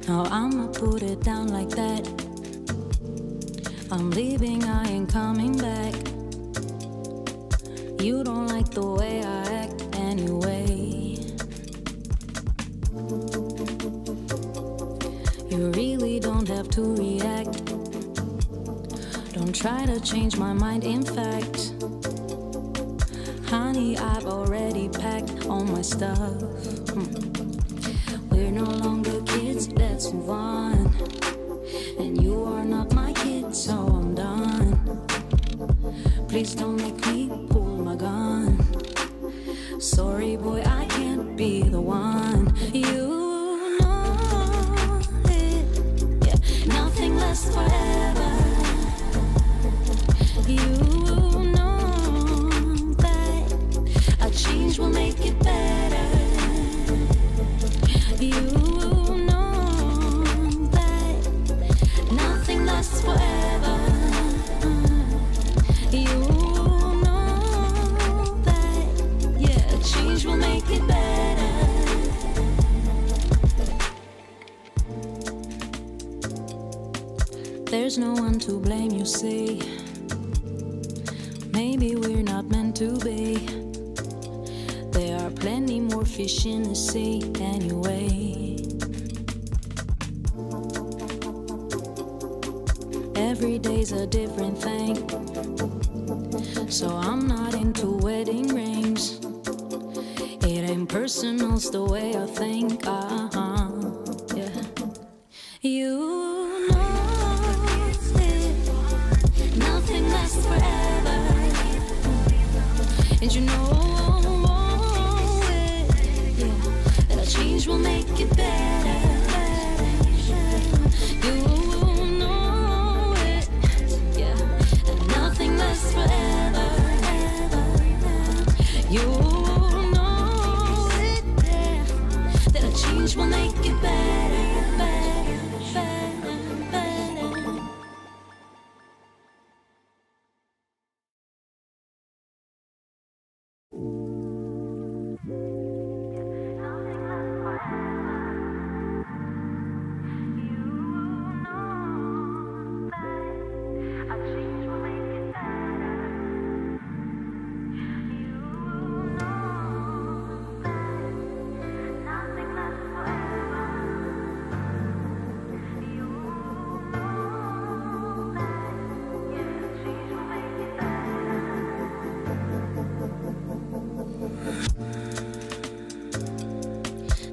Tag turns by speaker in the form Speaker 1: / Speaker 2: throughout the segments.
Speaker 1: Now I'ma put it down like that. I'm leaving, I ain't coming back. You don't like the way I act anyway. You really don't have to react. Don't try to change my mind, in fact. Honey, I've already packed all my stuff. We're no longer kids, let's move on. And you are not my kid, so I'm done. Please don't make me pull my gun. Sorry boy, I can't be the one. You know it, yeah, nothing lasts forever. You know that a change will make it better. You know that nothing lasts forever. You know that, yeah, change will make it better. There's no one to blame, you say. Maybe we're not meant to be. There are plenty more fish in the sea anyway. Every day's a different thing. So I'm not into wedding rings. It ain't personal, it's the way I think. Yeah. You know it, nothing lasts forever. And you know it, yeah, that a change will make it better. You know it, yeah, that nothing lasts forever. You know it, yeah, that a change will make it better, better, better, better.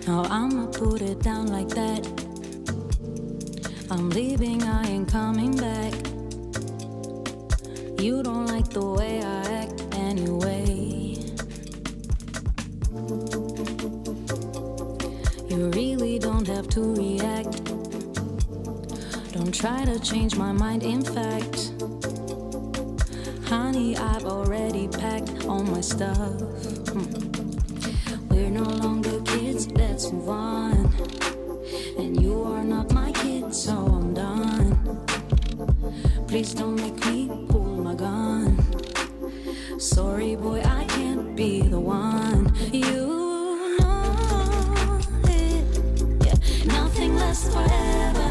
Speaker 1: Now I'ma put it down like that. I'm leaving, I ain't coming back. You don't like the way I act anyway. You really don't have to react. Don't try to change my mind, in fact. Honey, I've already packed all my stuff. We're no longer kids, let's move on. And you are not my kid, so I'm done. Please don't make me pull my gun. Sorry boy, I can't be the one. You know it, yeah, nothing lasts forever.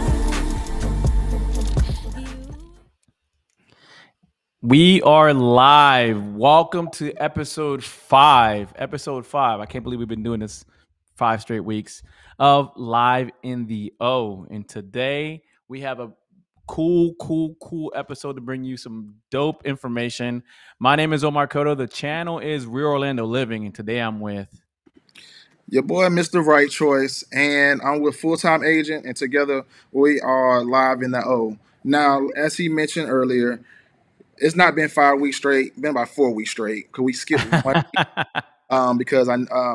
Speaker 2: We are live. Welcome to episode 5. Episode 5. I can't believe we've been doing this 5 straight weeks of Live in the O. And today we have a cool episode to bring you some dope information. My name is Omar Cotto. The channel is Real Orlando Living. And today I'm with
Speaker 3: your boy, Mr. Right Choice, and I'm with Full-Time Agent, and together we are Live in the O. Now, as he mentioned earlier, it's not been 5 weeks straight, been about 4 weeks straight, because we skipped one week.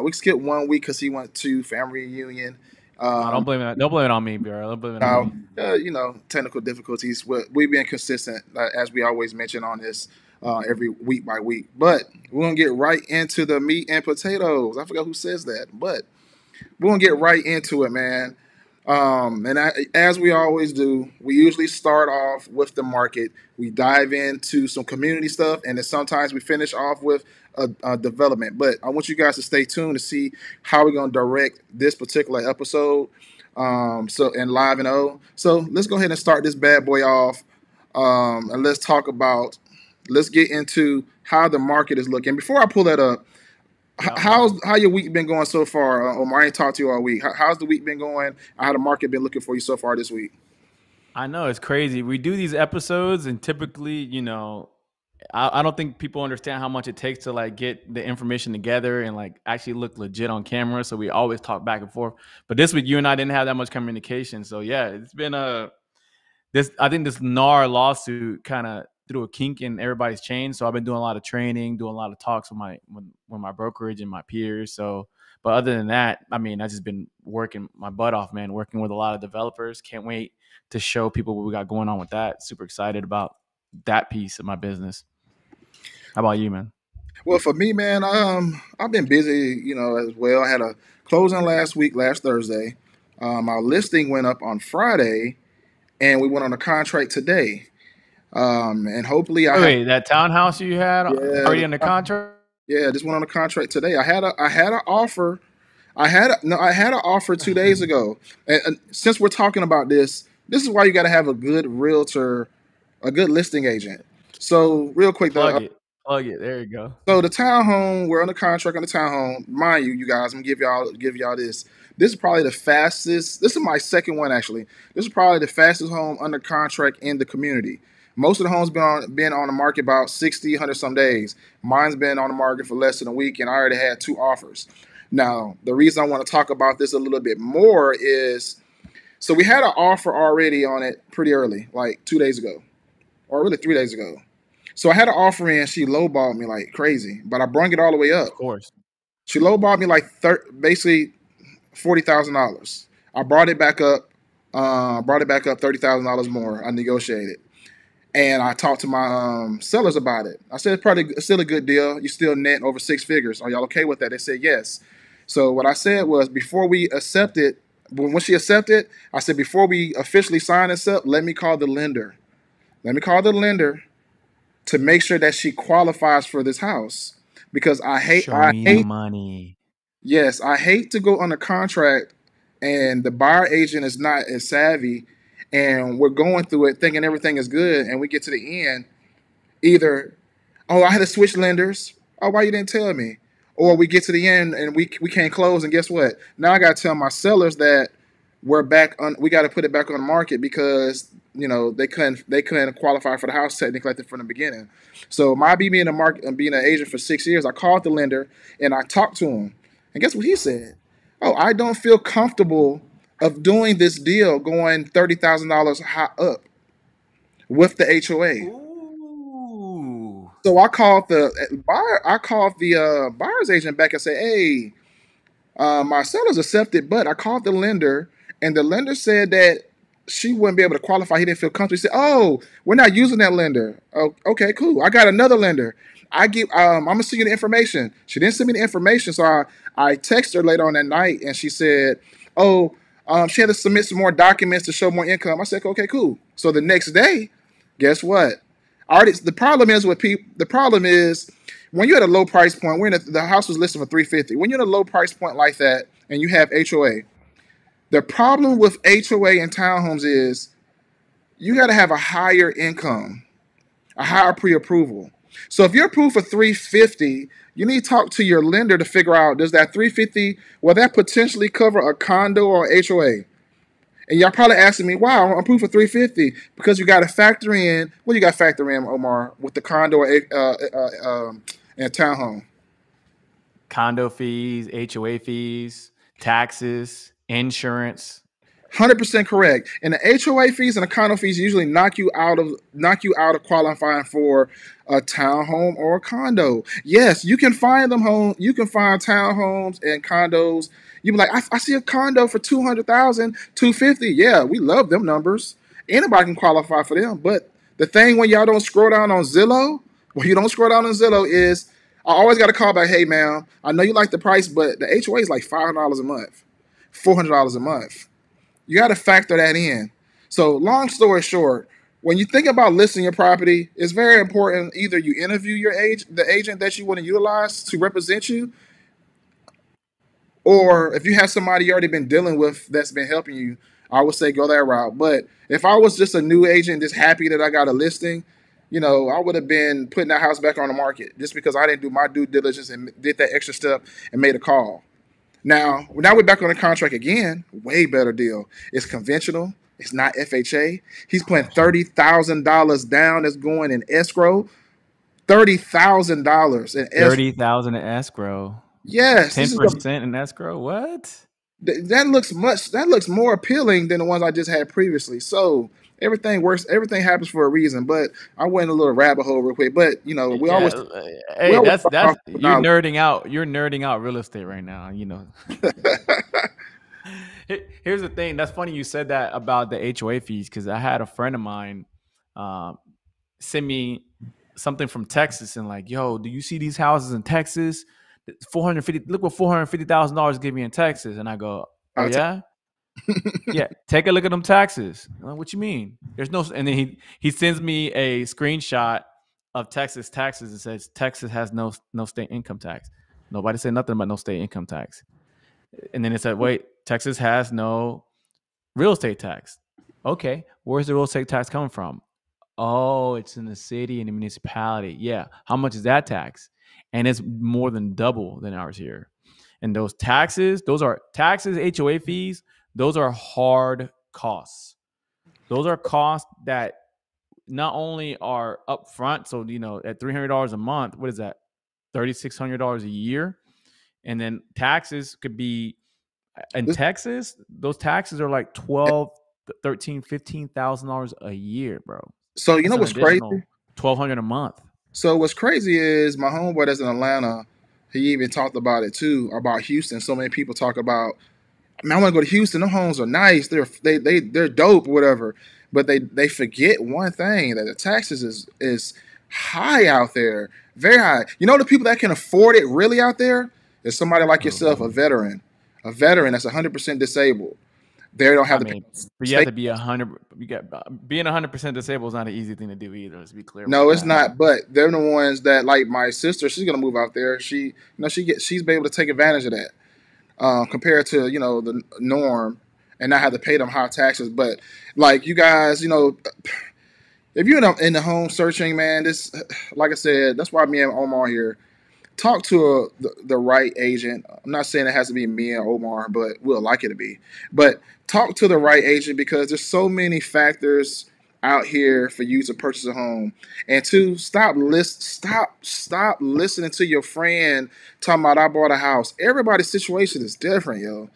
Speaker 3: We skipped 1 week because he went to family reunion.
Speaker 2: Don't blame it. Don't blame it on me, bro. Don't blame it on me.
Speaker 3: Technical difficulties. We've been consistent, as we always mention on this every week by week. But we're going to get right into the meat and potatoes. I forgot who says that, but we're going to get right into it, man. As we always do, we usually start off with the market. We dive into some community stuff, and then sometimes we finish off with a development. But I want you guys to stay tuned to see how we're going to direct this particular episode. So and live and O. So let's go ahead and start this bad boy off. And let's talk about. Let's get into how the market is looking. Before I pull that up,
Speaker 2: Yeah.
Speaker 3: how your week been going so far? Omar, I ain't talked to you all week. How's the week been going? How the market been looking for you so far this week?
Speaker 2: I know it's crazy. We do these episodes, and typically, I don't think people understand how much it takes to like get the information together and like actually look legit on camera. So we always talk back and forth. But this week, you and I didn't have that much communication. So yeah, it's been this. I think this NAR lawsuit kind of threw a kink in everybody's chain. So I've been doing a lot of training, doing a lot of talks with my brokerage and my peers. So, but other than that, I mean, I've just been working my butt off, man. Working with a lot of developers. Can't wait to show people what we got going on with that. Super excited about that piece of my business. How about you, man?
Speaker 3: Well, for me, man, I've been busy, as well. I had a closing last Thursday. Our listing went up on Friday, and we went on a contract today. And hopefully,
Speaker 2: Wait, that townhouse you had
Speaker 3: yeah,
Speaker 2: already under contract?
Speaker 3: yeah, just went on a contract today. I had an offer. I had an offer 2 days ago. And since we're talking about this is why you got to have a good realtor, a good listing agent. So real quick,
Speaker 2: Plug it. There you go.
Speaker 3: so the townhome, we're under contract on the townhome. Mind you, you guys, I'm gonna give y'all this. This is probably the fastest. This is my second one actually. This is probably the fastest home under contract in the community. Most of the homes been on the market about 60, 100 some days. Mine's been on the market for less than a week, and I already had 2 offers. Now, the reason I want to talk about this a little bit more is so we had an offer already on it pretty early, like 2 days ago, or really 3 days ago. So I had an offer in. She lowballed me like crazy, but I brung it all the way up.
Speaker 2: Of course.
Speaker 3: She lowballed me like basically $40,000. I brought it back up. $30,000 more. I negotiated, and I talked to my sellers about it. I said it's still a good deal. You still net over 6 figures. Are y'all okay with that? They said yes. So what I said was before we accepted, when she accepted, I said before we officially sign this up, let me call the lender. Let me call the lender to make sure that she qualifies for this house because I hate
Speaker 2: the money.
Speaker 3: Yes, I hate to go on a contract and the buyer agent is not as savvy and we're going through it thinking everything is good and we get to the end either I had to switch lenders. Oh, why you didn't tell me? Or we get to the end and we can't close and guess what? Now I got to tell my sellers that we got to put it back on the market because they couldn't qualify for the house technically from the beginning. So my being in the market and being an agent for 6 years, I called the lender and I talked to him. And guess what he said? Oh, I don't feel comfortable of doing this deal going $30,000 high up with the HOA.
Speaker 2: Ooh.
Speaker 3: So I called the buyer. I called the buyer's agent back and said, "Hey, my seller's accepted, but I called the lender, and the lender said that she wouldn't be able to qualify. He didn't feel comfortable." He said, "Oh, we're not using that lender." Oh, okay, cool. I got another lender. I'm gonna send you the information. She didn't send me the information, so I texted her later on that night, and she said, "Oh, she had to submit some more documents to show more income." I said, "Okay, cool." So the next day, guess what? The problem is with people. The problem is when you're at a low price point. The house was listed for $350. When you're at a low price point like that, and you have HOA, the problem with HOA and townhomes is you got to have a higher income, a higher pre-approval. So if you're approved for $350, you need to talk to your lender to figure out does that $350 will that potentially cover a condo or HOA? And y'all probably asking me, wow, I'm approved for $350 because you got to factor in. What do you got to factor in, Omar, with the condo and townhome?
Speaker 2: Condo fees, HOA fees, taxes, insurance.
Speaker 3: 100% correct. And the HOA fees and the condo fees usually knock you out of qualifying for a townhome or a condo. Yes, you can find you can find townhomes and condos. You be like, I see a condo for $200,000, $250. Yeah, we love them numbers. Anybody can qualify for them. But the thing when y'all don't scroll down on Zillow, is I always got to call back, hey, man, I know you like the price, but the HOA is like $500 a month, $400 a month. You got to factor that in. So long story short, when you think about listing your property, it's very important either you interview the agent that you want to utilize to represent you. Or if you have somebody you already been dealing with that's been helping you, I would say go that route. But if I was just a new agent, just happy that I got a listing, I would have been putting that house back on the market just because I didn't do my due diligence and did that extra step and made a call. Now we're back on the contract again. Way better deal. It's conventional. It's not FHA. He's putting $30,000 down. That's going in escrow. $30,000 in escrow.
Speaker 2: 30,000 in escrow.
Speaker 3: Yes,
Speaker 2: 10% in escrow. What?
Speaker 3: That looks more appealing than the ones I just had previously. So everything works. Everything happens for a reason. But I went in a little rabbit hole real quick. But we always.
Speaker 2: Hey, that's you're nerding out. You're nerding out real estate right now. Here's the thing. That's funny you said that about the HOA fees, because I had a friend of mine send me something from Texas and like, yo, do you see these houses in Texas? Look what $450,000 give me in Texas. And I go, oh yeah? Yeah, take a look at them taxes. What you mean? There's no, and then he sends me a screenshot of Texas taxes and says Texas has no state income tax. Nobody said nothing about no state income tax. And then it said, wait, Texas has no real estate tax. Okay, where's the real estate tax coming from? Oh, it's in the city and the municipality. Yeah, how much is that tax? And it's more than double than ours here. And those taxes, HOA fees, those are hard costs. Those are costs that not only are upfront, so at $300 a month, what is that? $3,600 a year. And then taxes could be in Texas, those taxes are like $12,000, $13,000, $15,000 a year, bro.
Speaker 3: So what's crazy?
Speaker 2: $1,200 a month.
Speaker 3: So what's crazy is my homeboy that's in Atlanta, he even talked about it too, about Houston. So many people talk about, man, I want to go to Houston. Them homes are nice. They're dope, whatever. But they forget one thing, that the taxes is high out there, very high. The people that can afford it really out there is somebody like yourself, a veteran that's 100% disabled. They don't have to.
Speaker 2: But you have to be 100. Being 100% disabled is not an easy thing to do either. Let's be clear.
Speaker 3: No, it's not. But they're the ones that, like my sister, she's gonna move out there. She's been able to take advantage of that compared to the norm, and not have to pay them high taxes. But like you guys, if you're in the home searching, man, this, like I said, that's why me and Omar here. Talk to the right agent. I'm not saying it has to be me and Omar, but we'll like it to be. But talk to the right agent, because there's so many factors out here for you to purchase a home. And two, stop listening to your friend talking about, I bought a house. Everybody's situation is different, yo.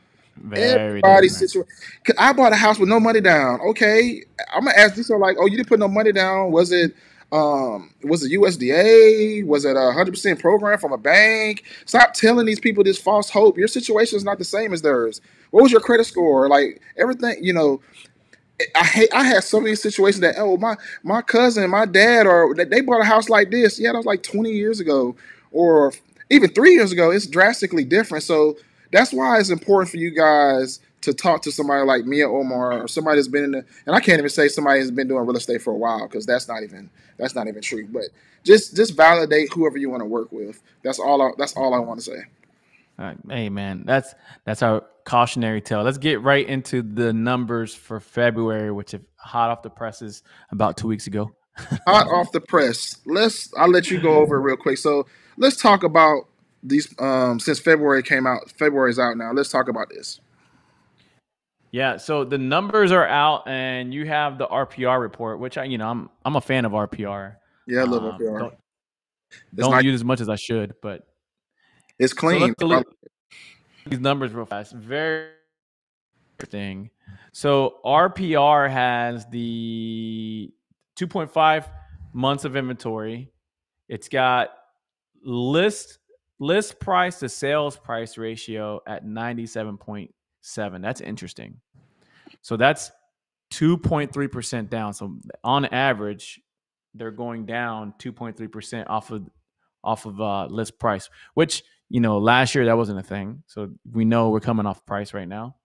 Speaker 3: Everybody's situation. I bought a house with no money down. Okay, I'm gonna ask these. Like, oh, you didn't put no money down. Was it USDA? Was it 100% program from a bank? Stop telling these people this false hope. Your situation is not the same as theirs. What was your credit score? Like everything, I had so many situations that, my cousin, my dad, or they bought a house like this. Yeah, that was like 20 years ago, or even 3 years ago. It's drastically different. So that's why it's important for you guys to talk to somebody like me or Omar, or somebody that's been and I can't even say somebody has been doing real estate for a while, because that's not even true. But just validate whoever you want to work with. That's all I want to say.
Speaker 2: All right. Hey man, that's our cautionary tale. Let's get right into the numbers for February, which is hot off the presses about 2 weeks ago.
Speaker 3: Hot off the press. I'll let you go over it real quick. So let's talk about these. Since February came out, February's out now. Let's talk about this.
Speaker 2: Yeah, so the numbers are out, and you have the RPR report, which I'm a fan of RPR.
Speaker 3: Yeah, I love RPR.
Speaker 2: Don't use as much as I should, but
Speaker 3: it's clean.
Speaker 2: So let's look at these numbers real fast. Very interesting. So RPR has the 2.5 months of inventory. It's got list price to sales price ratio at 97.7. That's interesting. So that's 2.3% down. So on average, they're going down 2.3% off of list price, which last year that wasn't a thing. So we know we're coming off price right now.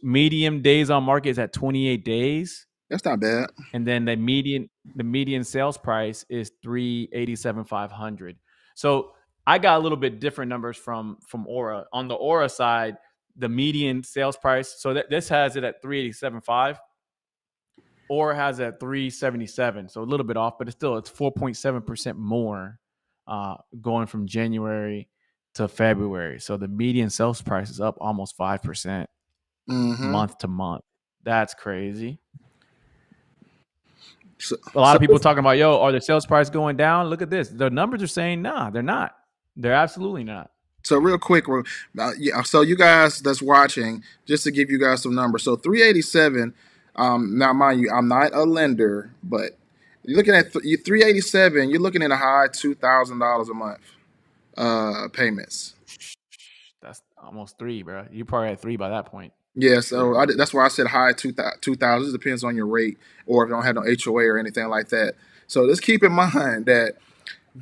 Speaker 2: Medium days on market is at 28 days.
Speaker 3: That's not bad.
Speaker 2: And then the median sales price is $387,500. So I got a little bit different numbers from Aura. On the Aura side, the median sales price. So this has it at 387.5. Aura has it at 377. So a little bit off, but it's 4.7% more going from January to February. So the median sales price is up almost 5% month to month. That's crazy. A lot of people talking about, yo, are the sales price going down? Look at this. The numbers are saying, nah, they're not. They're absolutely not.
Speaker 3: So real quick, so you guys that's watching, just to give you guys some numbers. So 387. Now, mind you, I'm not a lender, but you're looking at 387. You're looking at a high $2,000 a month payments.
Speaker 2: That's almost $3,000, bro. You probably had $3,000 by that point.
Speaker 3: Yeah, so that's why I said high 2,000. It depends on your rate, or if you don't have no HOA or anything like that. So just keep in mind that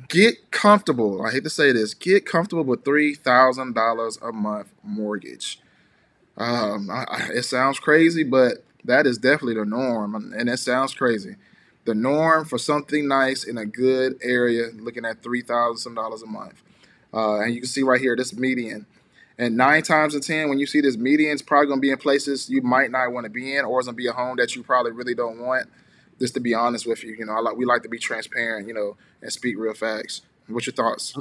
Speaker 3: get comfortable. I hate to say this. Get comfortable with $3,000 a month mortgage. It sounds crazy, but that is definitely the norm, and it sounds crazy. The norm for something nice in a good area, looking at $3,000 a month, and you can see right here this median. And 9 times in 10, when you see this median, it's probably going to be in places you might not want to be in, or it's going to be a home that you probably really don't want. Just to be honest with you, we like to be transparent, and speak real facts. What's your thoughts?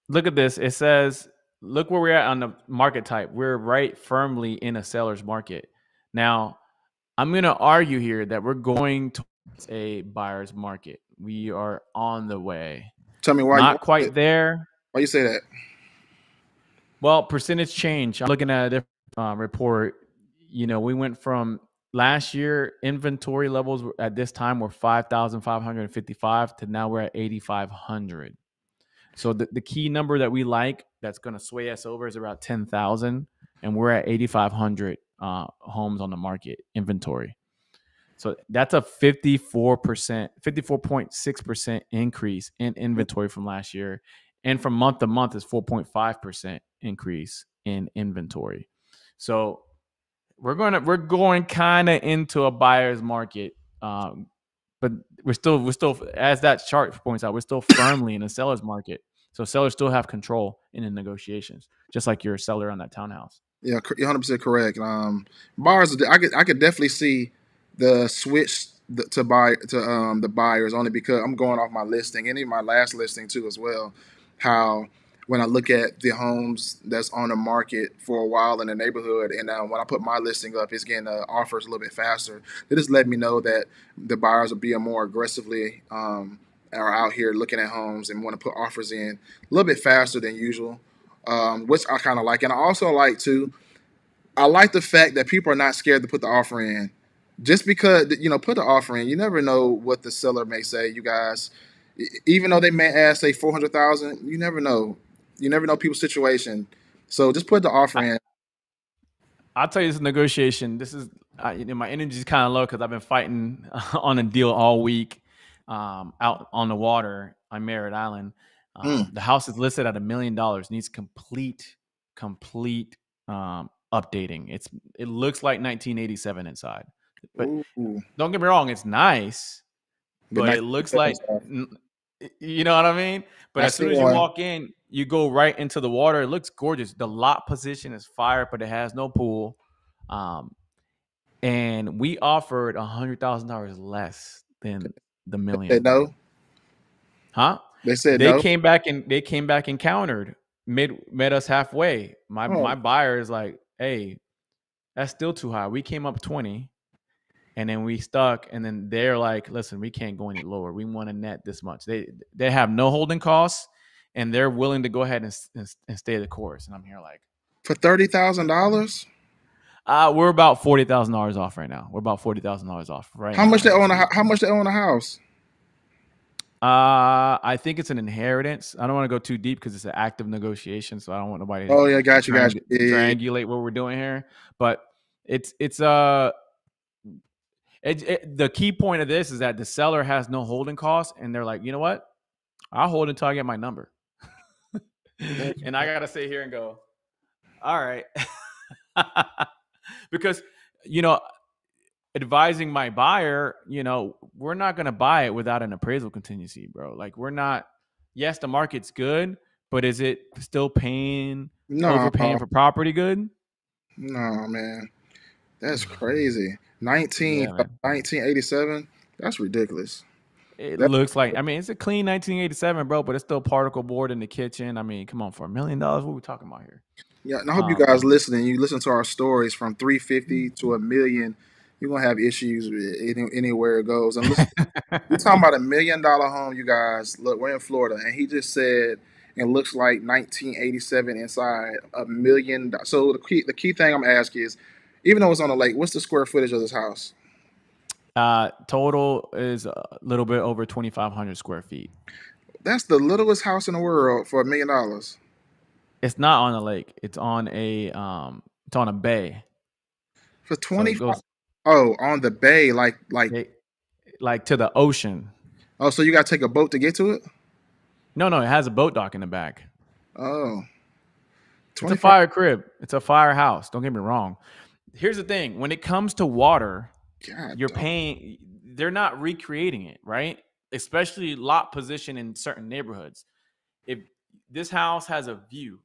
Speaker 2: Look at this. It says, look where we're at on the market type. We're right firmly in a seller's market. Now, I'm going to argue here that we're going towards a buyer's market. We are on the way.
Speaker 3: Tell me why.
Speaker 2: Not quite there.
Speaker 3: Why you say that?
Speaker 2: Well, percentage change. I'm looking at a different report. We went from last year, inventory levels at this time were 5,555 to now we're at 8,500. So the key number that we like that's going to sway us over is about 10,000, and we're at 8,500 homes on the market inventory. So that's a 54.6% increase in inventory from last year. And from month to month is 4.5% increase in inventory. So we're going kind of into a buyer's market, but we're still as that chart points out, we're still firmly in a seller's market. So sellers still have control in the negotiations, just like you're a seller on that townhouse.
Speaker 3: Yeah, you're 100% correct. Buyers, I could definitely see the switch to the buyers, only because I'm going off my listing and even my last listing too as well. How when I look at the homes that's on the market for a while in the neighborhood, and when I put my listing up, it's getting offers a little bit faster. It just let me know that the buyers are being more aggressively are out here looking at homes and want to put offers in a little bit faster than usual, which I kind of like. And I also like the fact that people are not scared to put the offer in. Just because, put the offer in. You never know what the seller may say, you guys. Even though they may ask, say, $400,000, you never know. You never know people's situation. So just put the offer in.
Speaker 2: I'll tell you this negotiation. This is, my energy is kind of low because I've been fighting on a deal all week out on the water on Merritt Island. The house is listed at $1 million. Needs complete updating. It looks like 1987 inside. But don't get me wrong, it's nice, but it looks like, you know what I mean? But as soon as you walk in, you go right into the water. It looks gorgeous. The lot position is fire, but it has no pool. And we offered $100,000 less than the million.
Speaker 3: They said no?
Speaker 2: Huh?
Speaker 3: They said
Speaker 2: they
Speaker 3: no?
Speaker 2: came back and countered, met us halfway. My buyer is like, hey, that's still too high. We came up 20. And then we stuck, and then they're like, listen, we can't go any lower. We want to net this much. They have no holding costs, and they're willing to go ahead and stay the course. And I'm here like,
Speaker 3: for $30,000?
Speaker 2: We're about $40,000 off right now. We're about $40,000 off right now.
Speaker 3: How much they own a house?
Speaker 2: I think it's an inheritance. I don't want to go too deep because it's an active negotiation, so I don't want nobody to triangulate what we're doing here. But it's the key point of this is that the seller has no holding costs, and they're like, you know what? I'll hold until I get my number. And I got to sit here and go, all right. Because, advising my buyer, we're not going to buy it without an appraisal contingency, bro. Like, we're not, yes, the market's good, but is it still
Speaker 3: No,
Speaker 2: overpaying for property good?
Speaker 3: no, man. That's crazy. 19,
Speaker 2: Yeah, man.
Speaker 3: 1987. That's ridiculous.
Speaker 2: It
Speaker 3: That,
Speaker 2: looks like, I mean, it's a clean 1987, bro, but it's still particle board in the kitchen. I mean, come on, for $1 million, what are we talking about here?
Speaker 3: yeah, and I hope you
Speaker 2: Um,
Speaker 3: guys listening. You listen to our stories from 350 to a million. You're gonna have issues with anywhere it goes. And listen, we're talking about $1 million home, you guys. Look, we're in Florida, and he just said it looks like 1987 inside $1 million. So the key thing I'm asking is, even though it's on the lake, what's the square footage of this house?
Speaker 2: total is a little bit over 2,500 square feet.
Speaker 3: That's the littlest house in the world for $1 million.
Speaker 2: It's not on a lake. It's on a bay.
Speaker 3: For
Speaker 2: So it
Speaker 3: 25.
Speaker 2: goes
Speaker 3: Oh, on the bay,
Speaker 2: it, like to the ocean.
Speaker 3: oh, so you got to take a boat to get to it?
Speaker 2: No, it has a boat dock in the back.
Speaker 3: Oh,
Speaker 2: It's a
Speaker 3: 25.
Speaker 2: fire crib. It's a firehouse. Don't get me wrong. Here's the thing: when it comes to water,
Speaker 3: God,
Speaker 2: you're paying. They're not recreating it, right? Especially lot position in certain neighborhoods. If this house has a view,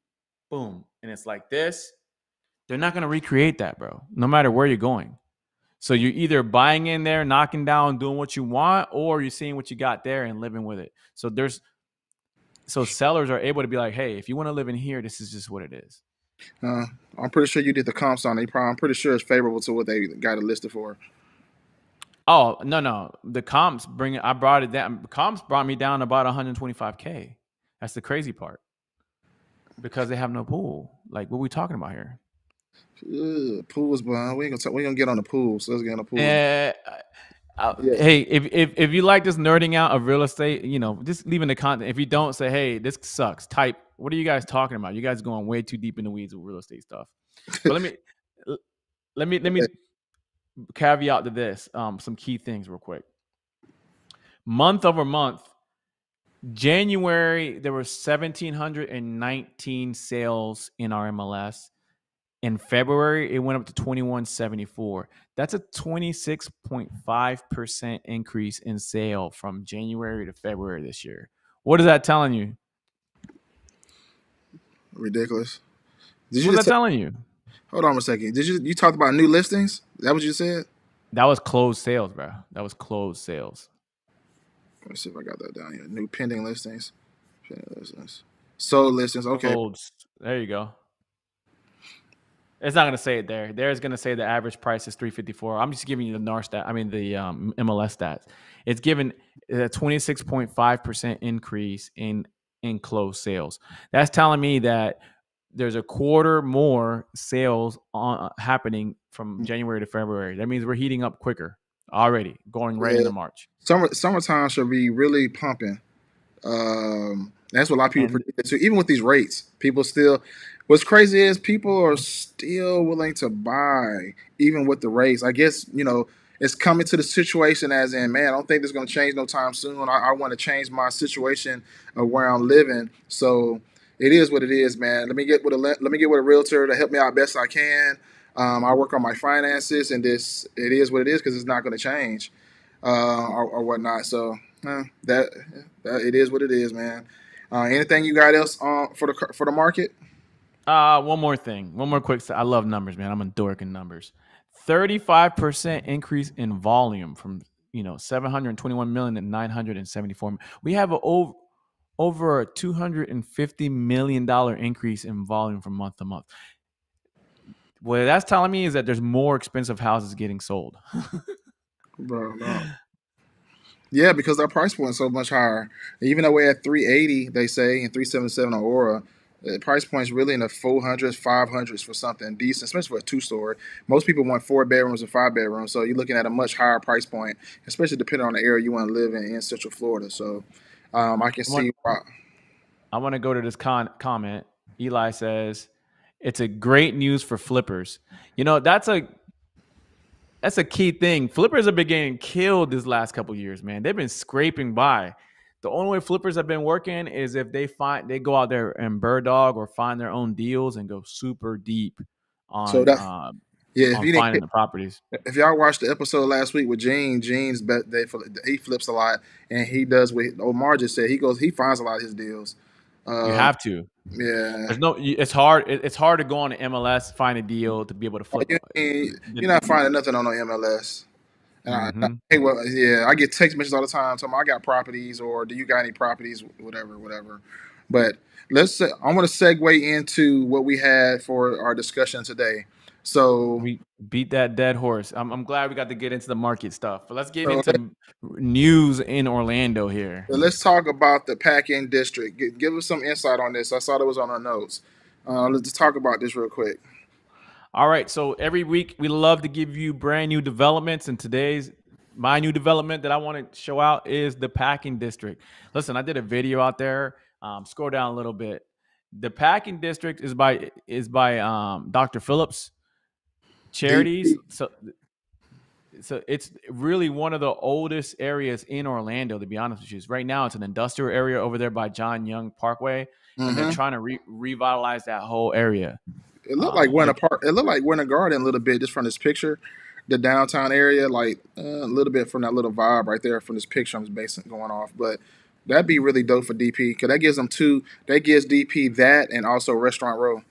Speaker 2: boom, and it's like this, they're not gonna recreate that, bro. No matter where you're going. So you're either buying in there, knocking down, doing what you want, or you're seeing what you got there and living with it. So sellers are able to be like, hey, if you want to live in here, this is just what it is.
Speaker 3: uh, I'm pretty sure you did the comps on it. I'm pretty sure it's favorable to what they got it listed for.
Speaker 2: Oh, no. The comps I brought it down. Comps brought me down about 125K. That's the crazy part. Because they have no pool. Like, what are we talking about here?
Speaker 3: Ugh, pools, but we gonna get on the pool. So let's get on the pool.
Speaker 2: Eh,
Speaker 3: Yeah.
Speaker 2: hey, if you like this nerding out of real estate, just leaving the content. If you don't, say, hey, this sucks. Type, what are you guys talking about? You guys going way too deep in the weeds with real estate stuff. But let me caveat to this. Some key things real quick. Month over month, January there were 1,719 sales in our MLS. In February, it went up to 2,174. That's a 26.5% increase in sale from January to February this year. What is that telling you?
Speaker 3: Ridiculous. Did you
Speaker 2: What's
Speaker 3: just
Speaker 2: that telling you?
Speaker 3: hold on a second? Did you talked about new listings? Is that what you said?
Speaker 2: That was closed sales, bro. That was closed sales.
Speaker 3: Let me see if I got that down here. New pending listings. Pending listings. Sold listings. Okay.
Speaker 2: There you go. It's not going to say it there. There's going to say the average price is 354. I'm just giving you the NAR stat. I mean the MLS stats. It's given a 26.5% increase in closed sales. That's telling me that there's a quarter more sales happening from January to February. That means we're heating up quicker already, going right
Speaker 3: Yeah.
Speaker 2: into March.
Speaker 3: Summertime should be really pumping. That's what a lot of people
Speaker 2: And
Speaker 3: predict too. Even with these rates, people still. What's crazy is people are still willing to buy, even with the rates. I guess it's coming to the situation as in, man, I don't think this is going to change no time soon. I want to change my situation of where I'm living. So it is what it is, man. Let me get with a realtor to help me out best I can. I work on my finances, and it is what it is because it's not going to change or whatnot. So that it is what it is, man. Anything you got else for the market?
Speaker 2: one more thing. One more quick. I love numbers, man. I'm a dork in numbers. 35% increase in volume from 721 million to 974 million. We have over a $250 million increase in volume from month to month. What that's telling me is that there's more expensive houses getting sold.
Speaker 3: Bro, no. Yeah, because our price point is so much higher. Even though we're at 380, they say, and 377 on Aura, the price point's really in the 400s, 500s for something decent, especially for a two-story. Most people want 4 bedrooms and 5 bedrooms, so you're looking at a much higher price point, especially depending on the area you want to live in Central Florida. So I can see why.
Speaker 2: I want to go to this comment. Eli says, it's a great news for flippers. That's a key thing. Flippers have been getting killed this last couple of years, man. They've been scraping by. The only way flippers have been working is if they go out there and bird dog or find their own deals and go super deep
Speaker 3: So
Speaker 2: on
Speaker 3: that yeah, if you
Speaker 2: finding
Speaker 3: didn't,
Speaker 2: the properties.
Speaker 3: if y'all watched the episode last week with Gene's he flips a lot, and he does what Omar just said. He finds a lot of his deals.
Speaker 2: You have to.
Speaker 3: Yeah.
Speaker 2: There's no. It's hard. It's hard to go on the MLS, find a deal to be able to flip.
Speaker 3: You're not finding nothing on the MLS. And
Speaker 2: Mm-hmm.
Speaker 3: hey, well, yeah, I get text messages all the time telling me I got properties or do you got any properties, whatever, whatever. But I'm going to segue into what we had for our discussion today. So,
Speaker 2: We beat that dead horse. I'm glad we got to get into the market stuff. But let's get
Speaker 3: so
Speaker 2: into news in Orlando here.
Speaker 3: let's talk about the Pack-In District. Give us some insight on this. I saw it was on our notes. Let's just talk about this real quick.
Speaker 2: All right. So every week we love to give you brand new developments, and my new development that I want to show out is the Packing District. Listen, I did a video out there. Scroll down a little bit. The Packing District is by Dr. Phillips Charities.
Speaker 3: DP.
Speaker 2: So it's really one of the oldest areas in Orlando, to be honest with you. Right now, it's an industrial area over there by John Young Parkway, and they're trying to revitalize that whole area.
Speaker 3: It looked like Winter Park. It looked like Winter Garden a little bit just from this picture. The downtown area, like a little bit from that little vibe right there from this picture I'm basing going off. But that'd be really dope for DP because that gives them two. That gives DP that and also Restaurant Row.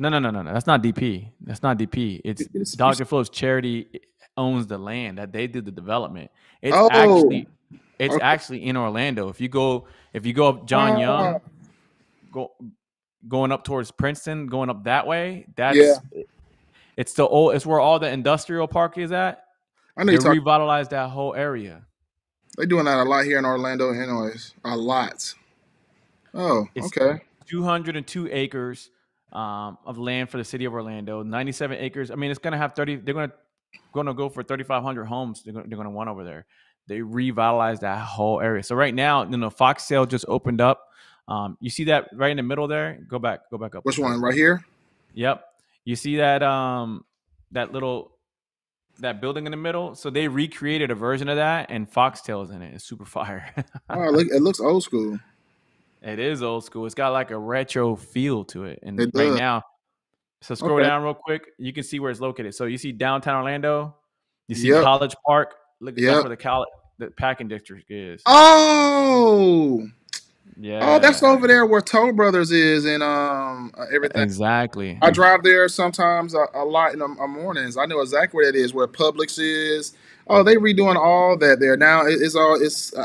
Speaker 2: No. That's not DP. That's not DP. It's Dr. Phillips Charity owns the land that they did the development. It's actually in Orlando. If you go up John Young, going up towards Princeton, going up that way, it's where all the industrial park is at.
Speaker 3: I know
Speaker 2: they revitalized that whole area.
Speaker 3: They're doing that a lot here in Orlando, anyways. A lot. Oh, okay.
Speaker 2: 202 acres of land for the city of Orlando. 97 acres. I mean, it's gonna have 30. They're gonna go for 3,500 homes. They're gonna want over there. They revitalized that whole area. So right now, Foxtail just opened up. You see that right in the middle there? Go back up.
Speaker 3: Which one? Right here?
Speaker 2: Yep. You see that that building in the middle? So they recreated a version of that, and Foxtail's in it. It's super fire.
Speaker 3: Oh, it looks old school.
Speaker 2: It is old school. It's got like a retro feel to it. And right now, so scroll down real quick. You can see where it's located. So you see downtown Orlando. You see College Park. Look, that's where the Packing District is.
Speaker 3: Oh,
Speaker 2: yeah.
Speaker 3: Oh, that's over there where Toll Brothers is and everything.
Speaker 2: Exactly.
Speaker 3: I drive there sometimes a lot in the mornings. I know exactly where that is, where Publix is. Oh, they redoing all that there now.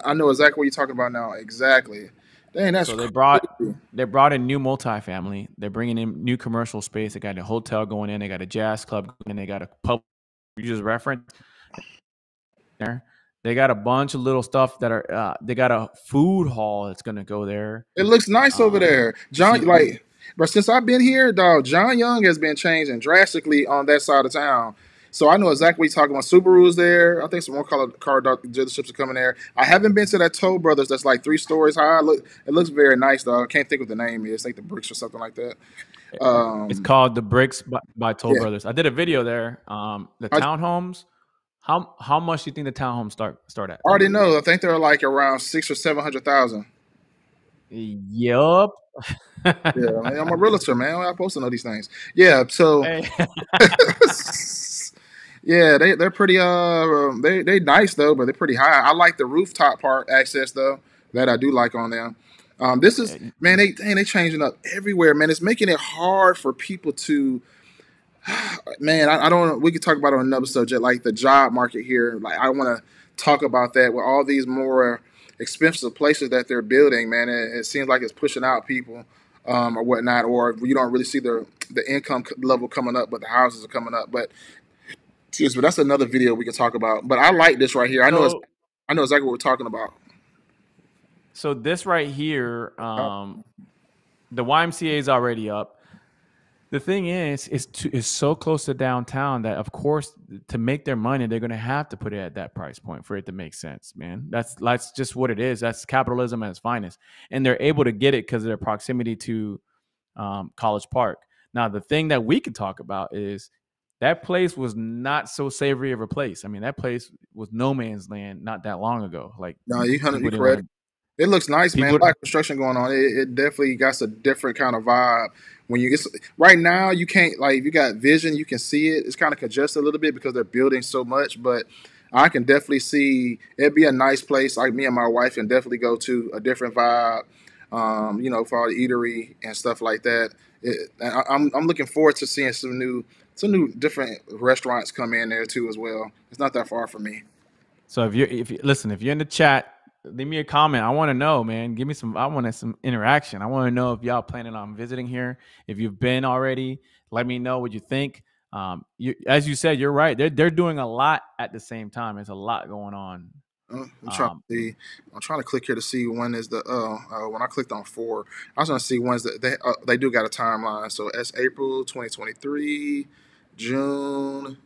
Speaker 3: I know exactly what you're talking about now. Exactly. Dang, that's
Speaker 2: so they brought in new multifamily. They're bringing in new commercial space. They got a hotel going in. They got a jazz club, and they got a pub. You just referenced there. They got a bunch of little stuff that are. They got a food hall that's going to go there.
Speaker 3: It looks nice over there, John. But since I've been here, dog, John Young has been changing drastically on that side of town. So I know exactly what you're talking about. Subaru's there. I think some more car dealerships are coming there. I haven't been to that Toll Brothers that's like 3 stories high. It looks very nice, though. I can't think what the name is. It's like the Bricks or something like that.
Speaker 2: It's called the Bricks by Toll Brothers. I did a video there. The townhomes. How much do you think the townhomes start at?
Speaker 3: I already know. I think they're like around 600,000 or 700,000.
Speaker 2: Yup.
Speaker 3: Yeah, man, I'm a realtor, man. I'm supposed to know these things. Yeah, so hey. Yeah, they're pretty they nice though, but they're pretty high. I like the rooftop part access though. That I do like on them. This is man, they changing up everywhere, man. It's making it hard for people to man, I don't. We could talk about it on another subject, like the job market here. Like I want to talk about that with all these more expensive places that they're building. Man, it seems like it's pushing out people or whatnot, or you don't really see the income level coming up, but the houses are coming up. But excuse me, that's another video we can talk about. But I like this right here. I know exactly what we're talking about.
Speaker 2: So this right here, the YMCA is already up. The thing is, it's so close to downtown that, of course, to make their money, they're going to have to put it at that price point for it to make sense, man. That's just what it is. That's capitalism at its finest. And they're able to get it because of their proximity to College Park. Now, the thing that we can talk about is that place was not so savory of a place. I mean, that place was no man's land not that long ago. Like,
Speaker 3: no, you're correct. It looks nice, man. A lot of construction going on. It definitely got a different kind of vibe. Right now, you can't, like, if you got vision, you can see it. It's kind of congested a little bit because they're building so much, but I can definitely see it'd be a nice place. Like me and my wife can definitely go to a different vibe. for all the eatery and stuff like that. I'm looking forward to seeing some new different restaurants come in there too as well. It's not that far from me.
Speaker 2: So if you're in the chat, leave me a comment. I want to know, man. Give me some. I want some interaction. I want to know if y'all planning on visiting here. If you've been already, let me know what you think. As you said, you're right. They're doing a lot at the same time. There's a lot going on.
Speaker 3: I'm trying to see. I'm trying to click here to see when is the when I clicked on 4, I was going to see when's they do got a timeline. So it's April 2023, June.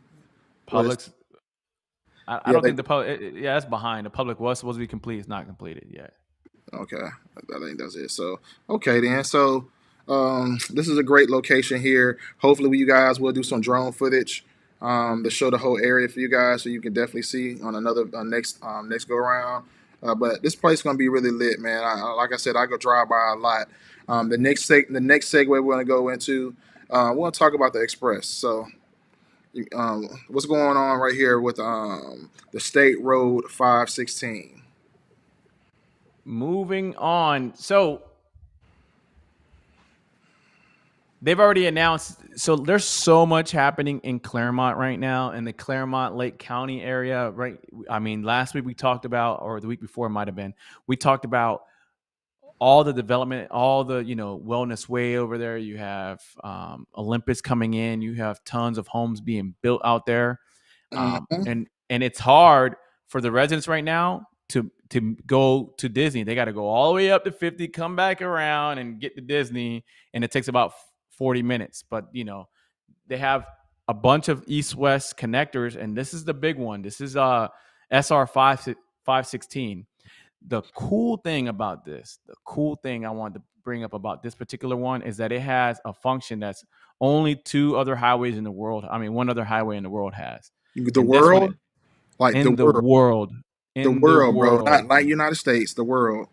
Speaker 3: What is
Speaker 2: Publix. I
Speaker 3: yeah
Speaker 2: don't
Speaker 3: they
Speaker 2: think the public. Yeah, that's behind. The public was supposed to be complete. It's not completed yet.
Speaker 3: Okay, I think that's it. So okay then. So this is a great location here. Hopefully, you guys will do some drone footage to show the whole area for you guys, so you can definitely see on another next go around. But this place is gonna be really lit, man. Like I said, I go drive by a lot. The next segue we're gonna go into, we're gonna talk about the Express. So. What's going on right here with the State Road 516?
Speaker 2: Moving on. So they've already announced. So there's so much happening in Claremont right now, in the Claremont Lake County area. Right. I mean, last week we talked about, or the week before it might have been, we talked about all the development, all the wellness way over there. You have Olympus coming in. You have tons of homes being built out there,
Speaker 3: Mhm.
Speaker 2: and it's hard for the residents right now to go to Disney. They got to go all the way up to 50, come back around, and get to Disney, and it takes about 40 minutes. But they have a bunch of east-west connectors, and this is the big one. This is SR 516. The cool thing about this, the cool thing I wanted to bring up about this particular one is that it has a function that's only two other highways in the world. I mean, one other highway in the world has.
Speaker 3: The
Speaker 2: And this one
Speaker 3: world, like
Speaker 2: in the world,
Speaker 3: the
Speaker 2: in the
Speaker 3: world, bro.
Speaker 2: world.
Speaker 3: Not like United States, the world.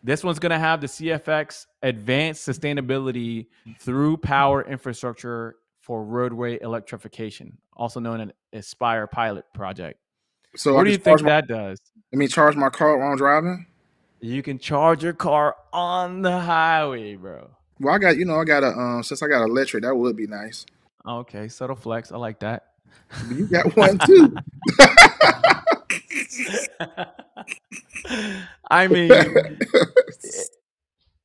Speaker 2: This one's going to have the CFX advanced sustainability through power infrastructure for roadway electrification, also known as Aspire pilot project.
Speaker 3: So I
Speaker 2: What do
Speaker 3: can
Speaker 2: you think that does?
Speaker 3: charge my car while I'm driving.
Speaker 2: You can charge your car on the highway, bro.
Speaker 3: Well, I got a since I got electric, that would be nice.
Speaker 2: Okay, subtle flex. I like that.
Speaker 3: But you got one too.
Speaker 2: I mean,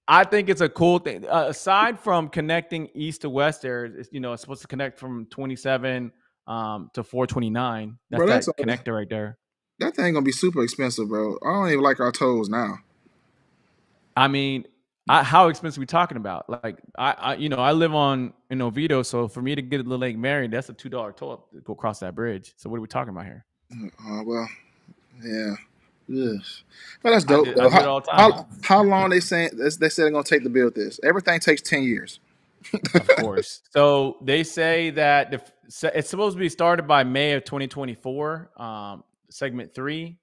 Speaker 2: I think it's a cool thing. Aside from connecting east to west, there, it's supposed to connect from 27 to 429. That's
Speaker 3: Bro,
Speaker 2: that connector right there.
Speaker 3: that thing gonna be super expensive, bro. I don't even like our tolls now.
Speaker 2: I mean, how expensive are we talking about? Like, I live on in Oviedo, so for me to get to the Lake Mary, that's a $2 toll to go across that bridge. So what are we talking about here?
Speaker 3: Well, yeah. Yes. Well, that's dope.
Speaker 2: I
Speaker 3: Though.
Speaker 2: do it all the time.
Speaker 3: How long they said they're gonna take to build this? Everything takes 10 years.
Speaker 2: Of course. So they say that it's supposed to be started by May of 2024. Segment 3.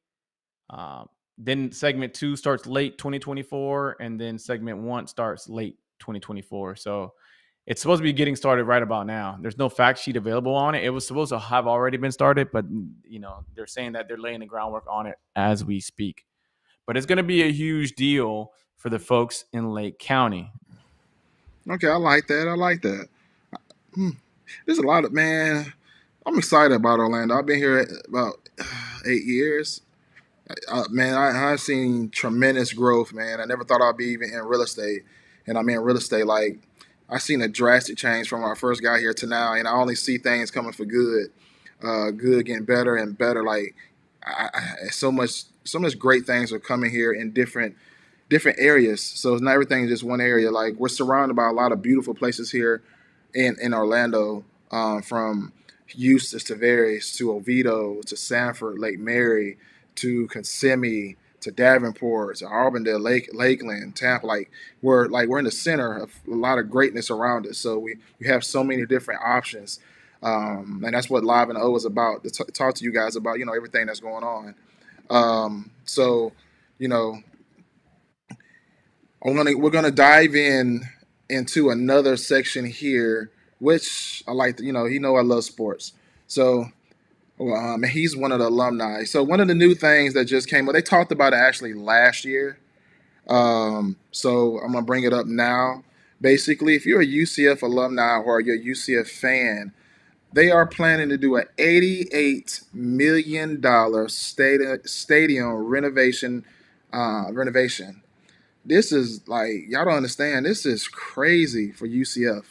Speaker 2: Then segment 2 starts late 2024, and then segment 1 starts late 2024. So it's supposed to be getting started right about now. There's no fact sheet available on it. It was supposed to have already been started, but they're saying that they're laying the groundwork on it as we speak. But it's going to be a huge deal for the folks in Lake County.
Speaker 3: Okay, I like that. I like that. There's a lot of man. I'm excited about Orlando. I've been here about 8 years. Man, I've seen tremendous growth, man. I never thought I'd be even in real estate, and I'm in real estate. Like I've seen a drastic change from when I first got here to now, and I only see things coming for good, good getting better and better. Like so much great things are coming here in different areas. So it's not everything just one area. Like we're surrounded by a lot of beautiful places here in Orlando, from Eustis to Vegas to Oviedo to Sanford, Lake Mary to Kissimmee to Davenport to Auburndale, Lakeland, Tampa. We're in the center of a lot of greatness around us. So we have so many different options, and that's what Live and O is about. To talk to you guys about everything that's going on. So we're gonna dive into another section here, which I like. I love sports. So and he's one of the alumni. So one of the new things that just came up, they talked about it actually last year. So I'm gonna bring it up now. Basically, if you're a UCF alumni or you're a UCF fan, they are planning to do an $88 million stadium renovation. This is like y'all don't understand. This is crazy for UCF.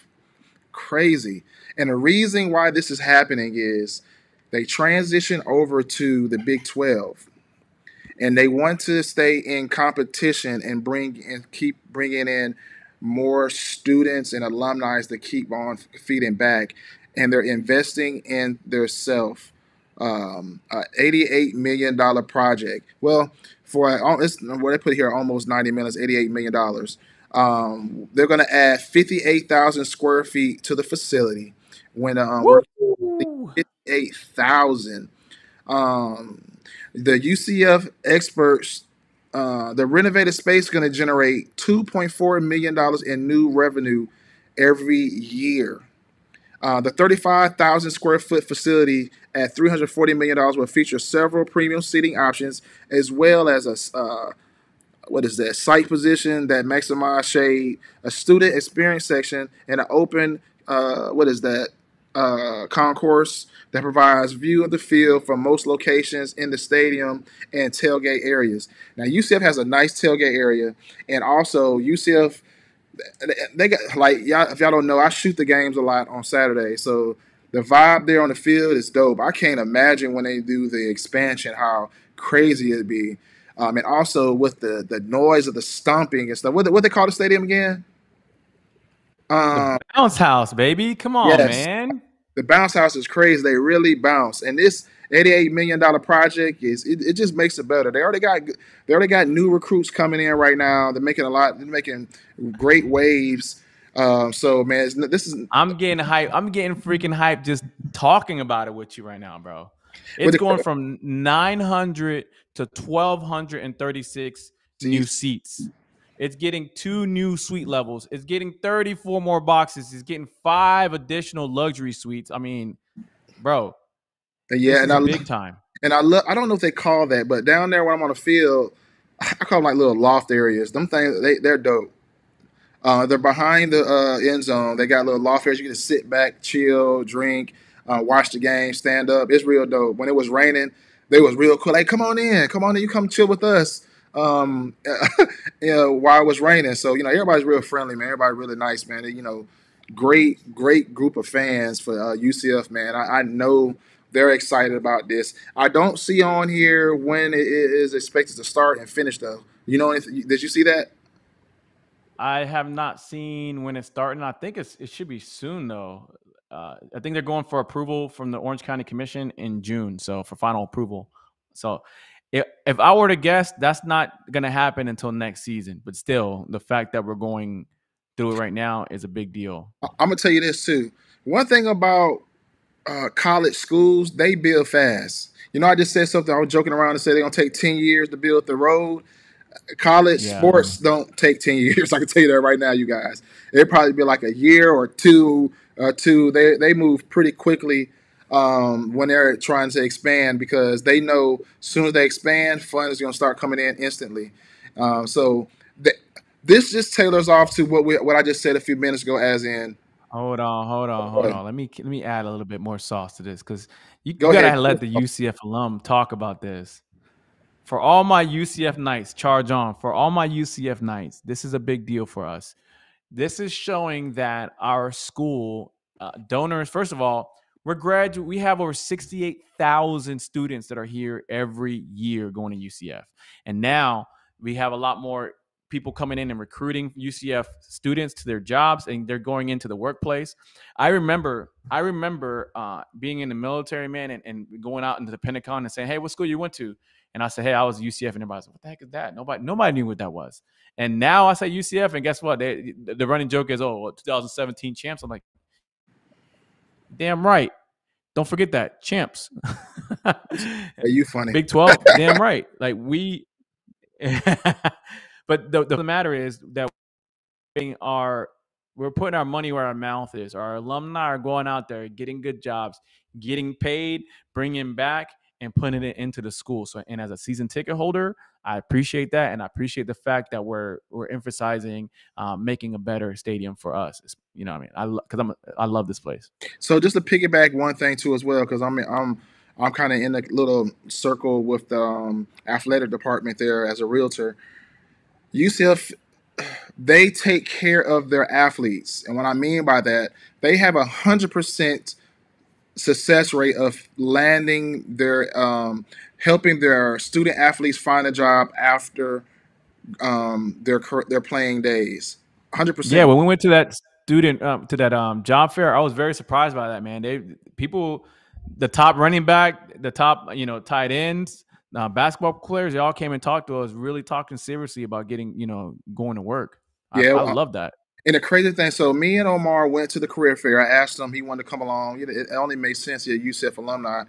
Speaker 3: Crazy. And the reason why this is happening is they transition over to the Big 12 and they want to stay in competition and keep bringing in more students and alumni to keep on feeding back, and they're investing in their self. $88 million project. Well, for what they put here, almost 90 minutes, $88 million. They're going to add 58,000 square feet to the facility. When we're
Speaker 2: Woo!
Speaker 3: 58,000. The UCF experts, the renovated space is going to generate $2.4 million in new revenue every year. The 35,000 square foot facility at $340 million will feature several premium seating options, as well as a site position that maximize shade, a student experience section, and an open concourse that provides view of the field from most locations in the stadium and tailgate areas. Now UCF has a nice tailgate area, and also UCF they got like y'all. If y'all don't know, I shoot the games a lot on Saturday, so the vibe there on the field is dope. I can't imagine when they do the expansion how crazy it'd be. And also with the noise of the stomping and stuff. What they call the stadium again?
Speaker 2: The bounce house, baby. Come on,
Speaker 3: Yes,
Speaker 2: man.
Speaker 3: the bounce house is crazy. They really bounce, and this $88 million project it just makes it better. They already got new recruits coming in right now. They're making They're making great waves. So man, this is
Speaker 2: I'm getting hype. I'm getting freaking hype just talking about it with you right now, bro.
Speaker 3: what
Speaker 2: It's
Speaker 3: they
Speaker 2: going from 900 to 1,236 new
Speaker 3: seats.
Speaker 2: seats. It's getting 2 new suite levels. It's getting 34 more boxes. It's getting 5 additional luxury suites. I mean, bro,
Speaker 3: And yeah,
Speaker 2: this is big time.
Speaker 3: I love. I don't know if they call that, but down there when I'm on the field, I call them like little loft areas. Them things they're dope. They're behind the end zone. They got little loft areas. You can just sit back, chill, drink, watch the game, stand up. It's real dope. When it was raining, they was real cool. Like, come on in, come on in. You come chill with us. Um, while it was raining. So everybody's real friendly, man. Everybody really nice, man. Great group of fans for UCF, man. I know they're excited about this. I don't see on here when it is expected to start and finish, though. Did you see that?
Speaker 2: I have not seen when it's starting. I think it should be soon though. I think they're going for approval from the Orange County Commission in June, so for final approval. So if I were to guess, that's not going to happen until next season. But still, the fact that we're going through it right now is a big deal.
Speaker 3: I'm gonna tell you this too. One thing about college schools, they build fast. I just said something. I was joking around and said they're gonna take 10 years to build the road. College
Speaker 2: Yeah.
Speaker 3: sports don't take 10 years. I can tell you that right now, you guys. It'd probably be like a year or two. They move pretty quickly when they're trying to expand because they know as soon as they expand, funds is going to start coming in instantly. So this just tailors off to what I just said a few minutes ago, as in.
Speaker 2: Hold on. Let me add a little bit more sauce to this because you
Speaker 3: Go ahead.
Speaker 2: gotta let the UCF alum talk about this. For all my UCF Knights, charge on. For all my UCF Knights, this is a big deal for us. This is showing that our school donors, first of all, we have over 68,000 students that are here every year going to UCF. And now we have a lot more people coming in and recruiting UCF students to their jobs, and they're going into the workplace. I remember being in the military, man, and going out into the Pentagon and saying, "Hey, what school you went to?" And I said, "Hey, I was UCF," and everybody's like, "What the heck is that?" Nobody knew what that was. And now I say UCF, and guess what? The running joke is, "Oh, 2017 champs." I'm like, damn right. Don't forget that champs.
Speaker 3: Are you funny?
Speaker 2: Big 12, damn right. Like we. But the matter is that we're putting our money where our mouth is. Our alumni are going out there, getting good jobs, getting paid, bringing back, and putting it into the school. So, and as a season ticket holder, I appreciate that, and I appreciate the fact that we're emphasizing making a better stadium for us. You know what I mean? I love this place.
Speaker 3: So just to piggyback one thing too as well, because I'm kind of in a little circle with the athletic department there as a realtor. UCF, they take care of their athletes, and what I mean by that, they have 100% success rate of landing their helping their student athletes find a job after their playing days.
Speaker 2: Yeah,
Speaker 3: 100%.
Speaker 2: when we went to that job fair, I was very surprised by that, man. People, the top running back, the top tight ends, basketball players, they all came and talked to us, really talking seriously about getting going to work.
Speaker 3: Yeah,
Speaker 2: I love that.
Speaker 3: and the crazy thing, so me and Omar went to the career fair. I asked him, he wanted to come along. It only made sense. He a UCF alumni.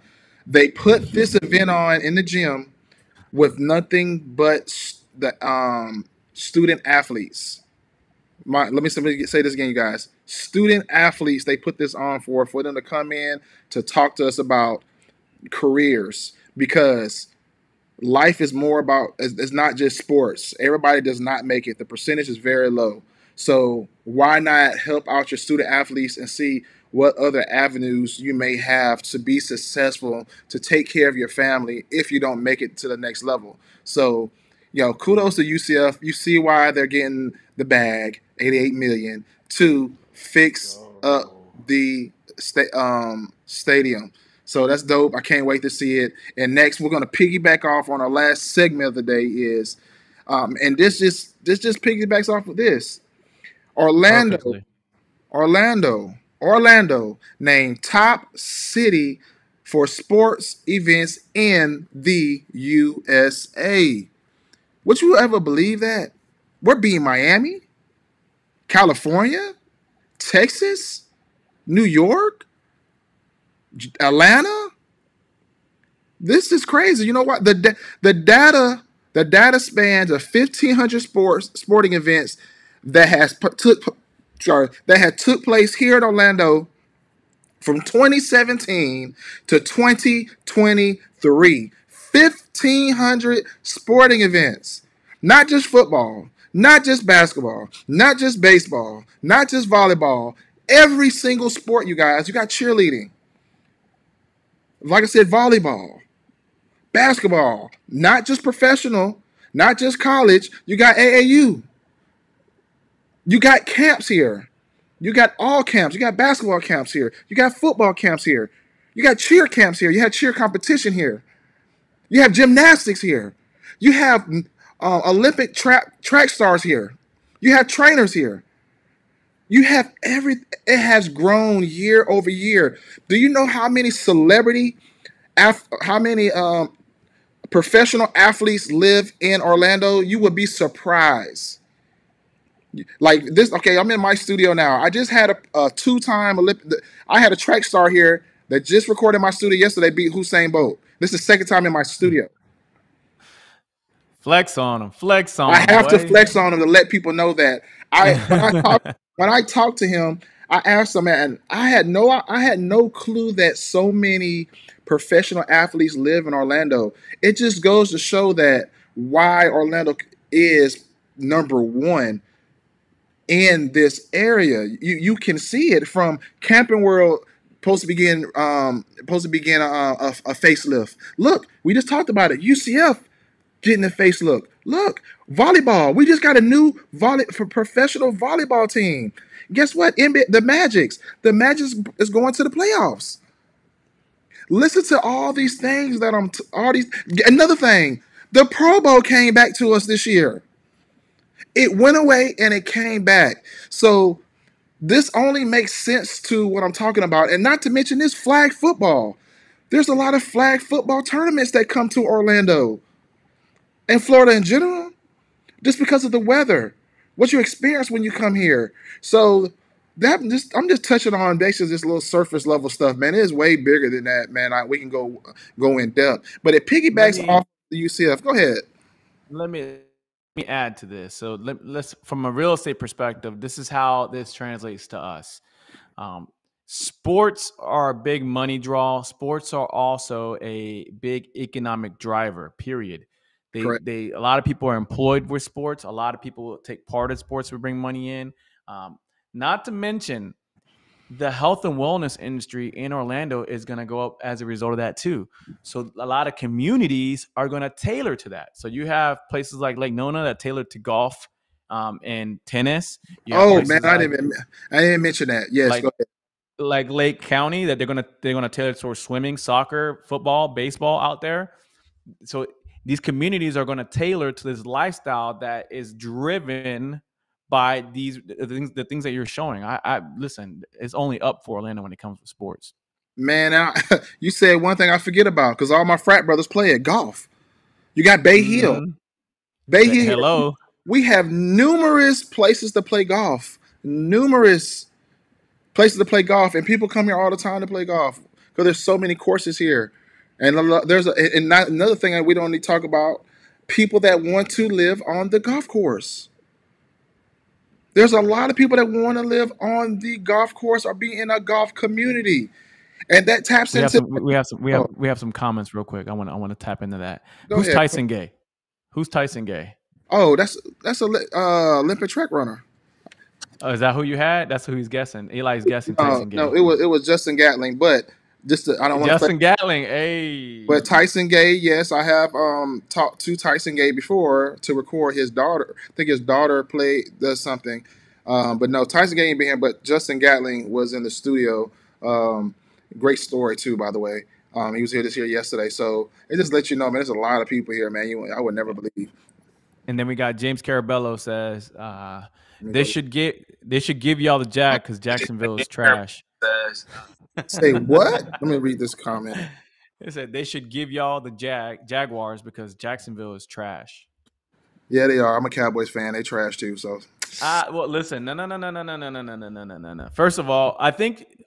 Speaker 3: They put this event on in the gym with nothing but the student athletes. Let me simply say this again, you guys. Student athletes, they put this on for them to come in to talk to us about careers, because life is more about, it's not just sports. Everybody does not make it. The percentage is very low. So why not help out your student athletes and see what other avenues you may have to be successful, to take care of your family if you don't make it to the next level. So, kudos to UCF. You see why they're getting the bag, 88 million, to fix up the stadium. So that's dope. I can't wait to see it. And next, we're going to piggyback off on our last segment of the day is, and this just piggybacks off of this. Orlando,
Speaker 2: Perfectly.
Speaker 3: Orlando, named top city for sports events in the USA. Would you ever believe that? We're beating Miami, California, Texas, New York, Atlanta. This is crazy. You know what? The data spans of 1,500 sporting events that took place here in Orlando from 2017 to 2023. 1,500 sporting events, not just football, not just basketball, not just baseball, not just volleyball. Every single sport, you guys. You got cheerleading. Like I said, volleyball, basketball, not just professional, not just college. You got AAU. You got camps here. You got all camps. You got basketball camps here. You got football camps here. You got cheer camps here. You have cheer competition here. You have gymnastics here. You have Olympic track stars here. You have trainers here. You have It has grown year over year. Do you know how many how many professional athletes live in Orlando? You would be surprised. Like this, okay, I'm in my studio now. I just had a two-time Olympic. I had a track star here that just recorded my studio yesterday, beat Usain Bolt. This is the second time in my studio.
Speaker 2: Flex on them. Flex on
Speaker 3: I
Speaker 2: them,
Speaker 3: have to
Speaker 2: boy.
Speaker 3: flex on him to let people know that when I talked to him, I asked him, and I had no clue that so many professional athletes live in Orlando. It just goes to show that why Orlando is number one in this area. You can see it from Camping World. Supposed to begin a facelift. Look, we just talked about it. UCF getting a facelift. Look, volleyball. We just got a new professional volleyball team. Guess what? The Magic is going to the playoffs. Listen to all these things that Another thing, the Pro Bowl came back to us this year. It went away and it came back. So this only makes sense to what I'm talking about. And not to mention this flag football. There's a lot of flag football tournaments that come to Orlando and Florida in general, just because of the weather, what you experience when you come here. So I'm just touching on basically this little surface level stuff, man. It is way bigger than that, man. We can go in depth, but it
Speaker 2: let
Speaker 3: piggybacks
Speaker 2: me
Speaker 3: off the UCF. Go ahead.
Speaker 2: let me add to this. So let's, from a real estate perspective, this is how this translates to us. Um, Sports are a big money draw. Sports are also a big economic driver, period.
Speaker 3: Correct.
Speaker 2: A lot of people are employed with sports. A lot of people take part in sports to bring money in. Um, Not to mention the health and wellness industry in Orlando is going to go up as a result of that too. So a lot of communities are going to tailor to that. So you have places like Lake Nona that tailor to golf and tennis. You have
Speaker 3: Oh man,
Speaker 2: places
Speaker 3: I didn't mention that. Yes,
Speaker 2: like
Speaker 3: go ahead.
Speaker 2: like Lake County that they're gonna tailor towards swimming, soccer, football, baseball out there. So these communities are going to tailor to this lifestyle that is driven by the things that you're showing. I listen. It's only up for Orlando when it comes to sports.
Speaker 3: Man, you said one thing I forget about because all my frat brothers play at golf. You got Bay Hill.
Speaker 2: Mm-hmm.
Speaker 3: Bay Hill.
Speaker 2: Hello.
Speaker 3: We have numerous places to play golf. Numerous places to play golf, and people come here all the time to play golf because there's so many courses here. And another thing that we don't need to talk about: people that want to live on the golf course. There's a lot of people that want to live on the golf course or be in a golf community, and that taps into. Oh,
Speaker 2: We have some comments real quick. I want to tap into that.
Speaker 3: go
Speaker 2: Who's
Speaker 3: ahead.
Speaker 2: Tyson Gay? Who's Tyson Gay?
Speaker 3: Oh, that's a Olympic track runner.
Speaker 2: Oh, is that who you had? That's who he's guessing. Eli's guessing Tyson Gay.
Speaker 3: No, it was Justin Gatling, but I don't want to.
Speaker 2: Justin Gatling. Hey.
Speaker 3: But Tyson Gay, yes, I have talked to Tyson Gay before to record his daughter. I think his daughter does something. But no, Tyson Gay ain't been here, but Justin Gatling was in the studio. Great story too, by the way. He was here yesterday. So it just lets you know, man, there's a lot of people here, man. I would never believe.
Speaker 2: And then we got James Carabello says they should give y'all the Jag because Jacksonville is trash.
Speaker 3: Say what? Let me read this comment.
Speaker 2: They said they should give y'all the Jaguars because Jacksonville is trash.
Speaker 3: Yeah, they are. I'm a Cowboys fan. They trash too. So
Speaker 2: Well, listen, no. First of all,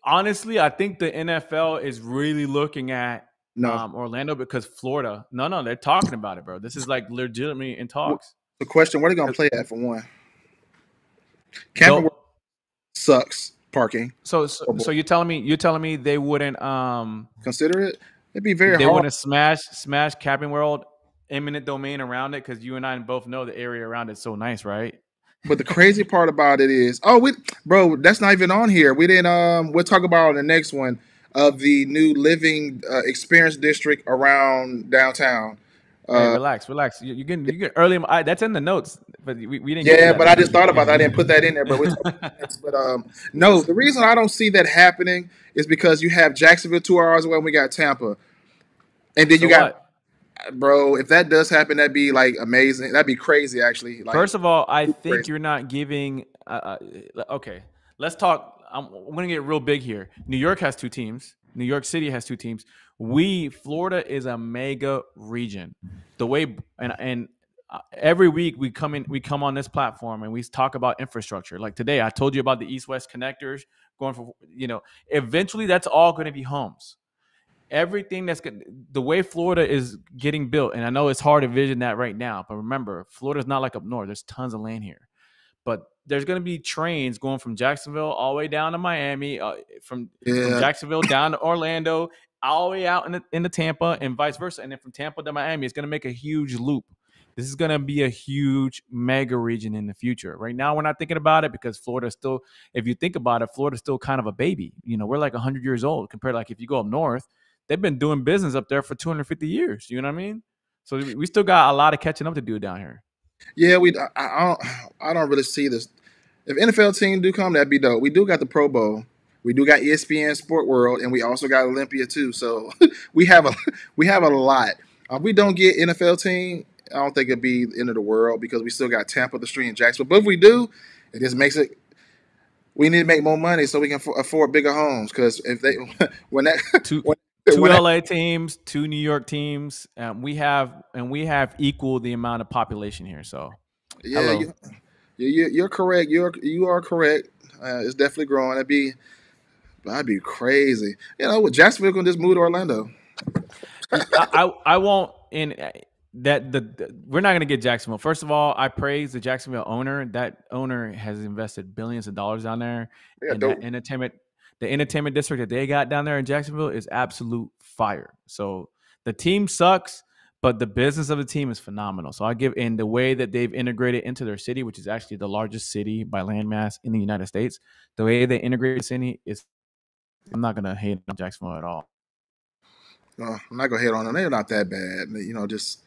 Speaker 2: honestly, I think the NFL is really looking at
Speaker 3: no.
Speaker 2: Orlando because Florida. No, they're talking about it, bro. This is like legitimately in talks.
Speaker 3: The question: where are they gonna play at for one? Camping World sucks. Parking.
Speaker 2: So you're telling me they wouldn't
Speaker 3: consider it? It'd be very hard.
Speaker 2: They wouldn't smash Camping World eminent domain around it because you and I both know the area around it's so nice, right?
Speaker 3: But the crazy part about it is, bro, that's not even on here. We didn't. We'll talk about on the next one of the new living experience district around downtown.
Speaker 2: Hey, relax. You get early. That's in the notes, but we didn't.
Speaker 3: Yeah, but I just thought about that. I didn't put that in there. But no, the reason I don't see that happening is because you have Jacksonville 2 hours away, and we got Tampa, and then you got. Bro, if that does happen, that'd be like amazing. That'd be crazy, actually. Like,
Speaker 2: first of all, I think you're not giving. Okay, let's talk. I'm going to get real big here. New York has 2 teams. New York City has 2 teams. Florida is a mega region. The way and every week we come on this platform and we talk about infrastructure. Like today, I told you about the East-West connectors going for. Eventually that's all going to be homes. Everything the way Florida is getting built, and I know it's hard to vision that right now, but remember, Florida's not like up north. There's tons of land here, but there's going to be trains going from Jacksonville all the way down to Miami, from Jacksonville down to Orlando, all the way out into Tampa, and vice versa. And then from Tampa to Miami, it's going to make a huge loop. This is going to be a huge mega region in the future. Right now, we're not thinking about it because Florida still, if you think about it, Florida's still kind of a baby. We're like 100 years old compared to like if you go up north. They've been doing business up there for 250 years. You know what I mean? So we still got a lot of catching up to do down here.
Speaker 3: Yeah, I don't really see this. If NFL team do come, that'd be dope. We do got the Pro Bowl. We do got ESPN Sport World, and we also got Olympia too. So we have a lot. If we don't get NFL team, I don't think it'd be the end of the world because we still got Tampa, the Street, and Jacksonville. But if we do, it just makes it. We need to make more money so we can afford bigger homes. Because if they
Speaker 2: Two LA teams, 2 New York teams. We have equal the amount of population here. So
Speaker 3: yeah, you're correct. You are correct. It's definitely growing. That'd be crazy. With Jacksonville gonna just move to Orlando.
Speaker 2: I won't. We're not going to get Jacksonville. First of all, I praise the Jacksonville owner. That owner has invested billions of dollars down there. And the entertainment district that they got down there in Jacksonville is absolute fire. So the team sucks, but the business of the team is phenomenal. So I give in the way that they've integrated into their city, which is actually the largest city by landmass in the United States. The way they integrate the city is, I'm not gonna hate on Jacksonville at all.
Speaker 3: I'm not gonna hate on them. They're not that bad. Just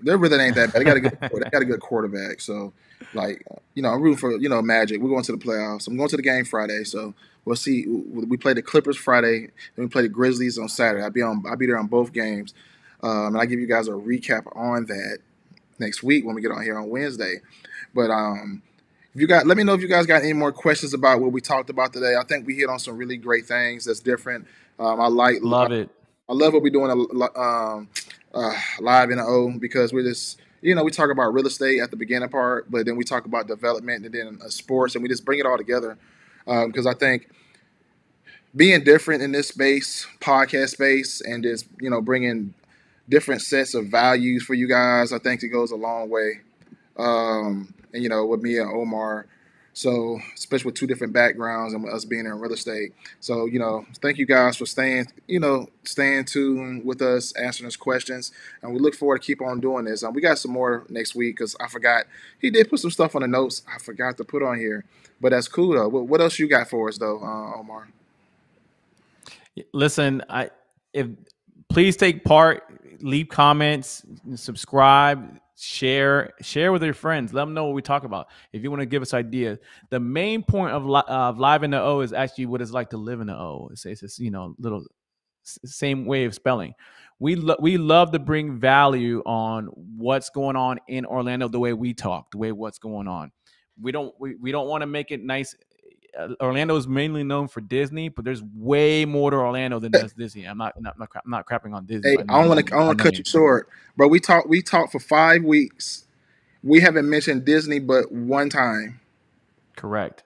Speaker 3: they really ain't that bad. They got a good quarterback. So, like, I'm rooting for Magic. We're going to the playoffs. I'm going to the game Friday. So we'll see. We play the Clippers Friday, then we play the Grizzlies on Saturday. I'll be there on both games, and I give you guys a recap on that next week when we get on here on Wednesday. But let me know if you guys got any more questions about what we talked about today. I think we hit on some really great things that's different.
Speaker 2: Love it.
Speaker 3: I love what we're doing live in the O, because we're just, we talk about real estate at the beginning part, but then we talk about development and then sports, and we just bring it all together. Because I think being different in this space, podcast space, and just, bringing different sets of values for you guys, I think it goes a long way. And, with me and Omar, so especially with two different backgrounds and us being in real estate. So, thank you guys for staying tuned with us, answering us questions. And we look forward to keep on doing this. We got some more next week, because I forgot. He did put some stuff on the notes I forgot to put on here. But that's cool, though. What else you got for us, though, Omar?
Speaker 2: Listen, please take part, leave comments, subscribe, share with your friends. Let them know what we talk about. If you want to give us ideas, the main point of Live in the O is actually what it's like to live in the O. It's this, little same way of spelling. We love to bring value on what's going on in Orlando, the way we talk, the way what's going on. We don't want to make it nice. Orlando is mainly known for Disney, but there's way more to Orlando than just Disney. I'm not crapping on Disney.
Speaker 3: Hey, I don't want to cut you short, bro. We talked for 5 weeks. We haven't mentioned Disney but one time.
Speaker 2: Correct.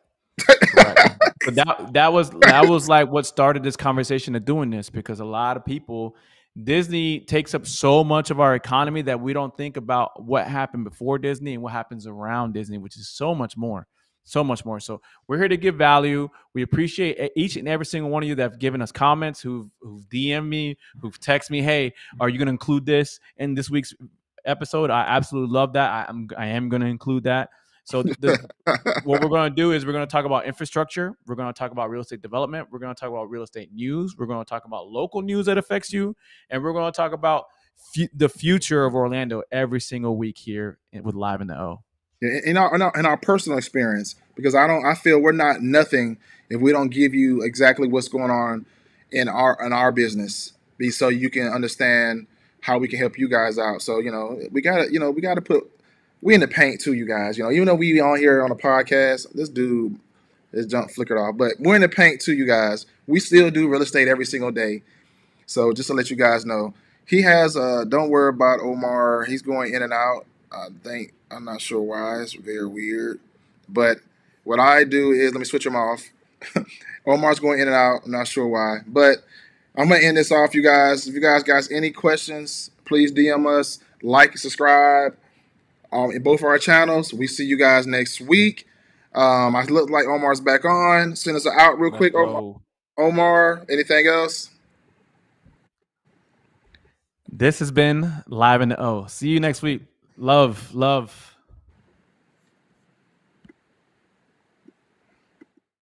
Speaker 2: But that was like what started this conversation of doing this, because a lot of people, Disney takes up so much of our economy that we don't think about what happened before Disney and what happens around Disney, which is so much more. So much more. So we're here to give value. We appreciate each and every single one of you that have given us comments, who've DM'd me, who've texted me, hey, are you going to include this in this week's episode? I absolutely love that. I am going to include that. So what we're going to do is we're going to talk about infrastructure. We're going to talk about real estate development. We're going to talk about real estate news. We're going to talk about local news that affects you. And we're going to talk about the future of Orlando every single week here with Live in the O.
Speaker 3: In our personal experience, because I feel we're not nothing if we don't give you exactly what's going on in our business, so you can understand how we can help you guys out. So we gotta put we in the paint too, you guys. Even though we on here on a podcast, this junk flickered off, but we're in the paint too, you guys. We still do real estate every single day. So just to let you guys know, he has don't worry about Omar. He's going in and out. I'm not sure why. It's very weird. But what I do is, let me switch him off. Omar's going in and out. I'm not sure why. But I'm going to end this off, you guys. If you guys got any questions, please DM us, like, and subscribe in both of our channels. We see you guys next week. I look like Omar's back on. Send us out real quick. Omar, anything else?
Speaker 2: This has been Live in the O. See you next week. Love.